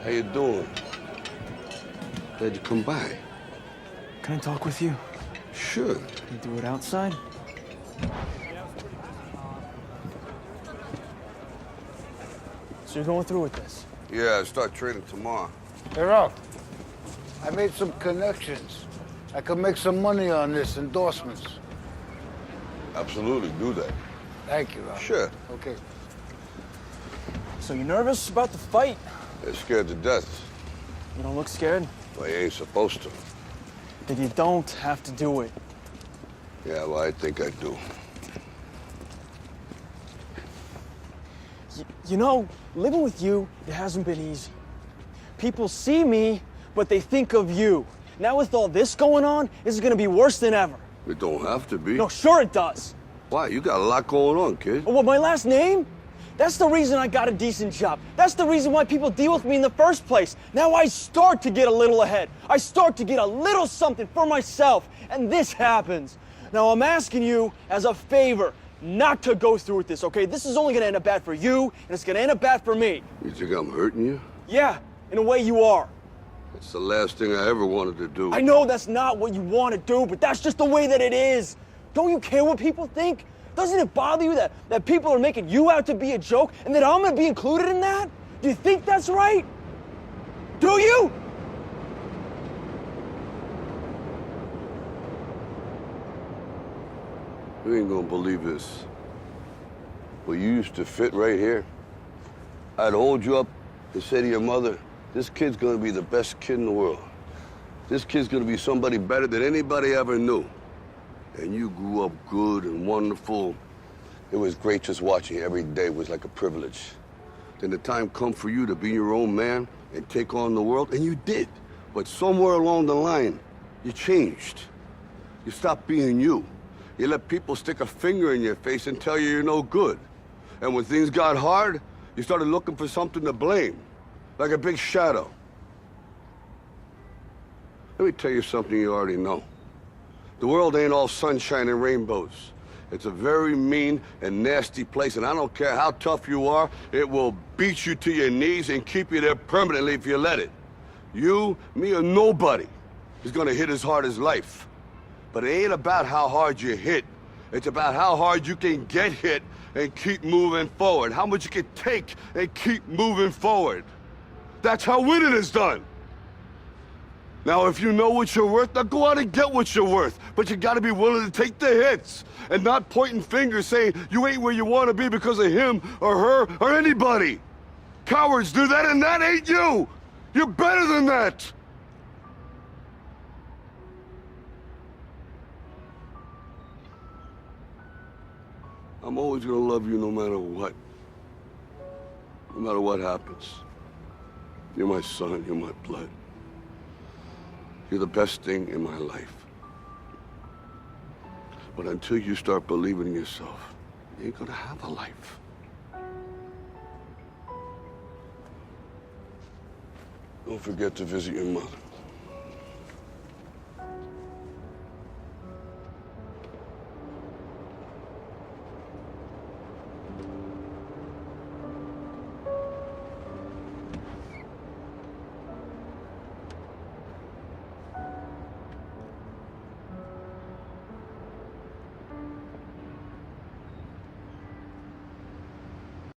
How you doing? Glad you come by. Can I talk with you? Sure. Can we do it outside? So you're going through with this? Yeah, I start trading tomorrow. Hey, Ralph, I made some connections. I could make some money on this, endorsements. Absolutely, do that. Thank you, Ralph. Sure. Okay. So you're nervous about the fight? They're scared to death. You don't look scared? Well, you ain't supposed to. Then you don't have to do it. Yeah, well, I think I do. You know, living with you, it hasn't been easy. People see me, but they think of you. Now with all this going on, this is gonna be worse than ever. It don't have to be. No, sure it does. Why? You got a lot going on, kid. Oh, what, my last name? That's the reason I got a decent job. That's the reason why people deal with me in the first place. Now I start to get a little ahead. I start to get a little something for myself, and this happens. Now I'm asking you as a favor not to go through with this, okay? This is only gonna end up bad for you, and it's gonna end up bad for me. You think I'm hurting you? Yeah, in a way you are. It's the last thing I ever wanted to do. I know that's not what you want to do, but that's just the way that it is. Don't you care what people think? Doesn't it bother you that people are making you out to be a joke and that I'm gonna be included in that? Do you think that's right? Do you? You ain't gonna believe this. But you used to fit right here. I'd hold you up and say to your mother, this kid's gonna be the best kid in the world. This kid's gonna be somebody better than anybody ever knew. And you grew up good and wonderful. It was great just watching you every day. It was like a privilege. Then the time come for you to be your own man and take on the world, and you did. But somewhere along the line, you changed. You stopped being you. You let people stick a finger in your face and tell you you're no good. And when things got hard, you started looking for something to blame, like a big shadow. Let me tell you something you already know. The world ain't all sunshine and rainbows. It's a very mean and nasty place, and I don't care how tough you are, it will beat you to your knees and keep you there permanently if you let it. You, me, or nobody is gonna hit as hard as life. But it ain't about how hard you hit. It's about how hard you can get hit and keep moving forward. How much you can take and keep moving forward. That's how winning is done. Now, if you know what you're worth, now go out and get what you're worth. But you gotta be willing to take the hits and not pointing fingers saying you ain't where you wanna be because of him or her or anybody. Cowards do that, and that ain't you. You're better than that. I'm always gonna love you no matter what. No matter what happens. You're my son, you're my blood. You're the best thing in my life. But until you start believing in yourself, you ain't gonna have a life. Don't forget to visit your mother.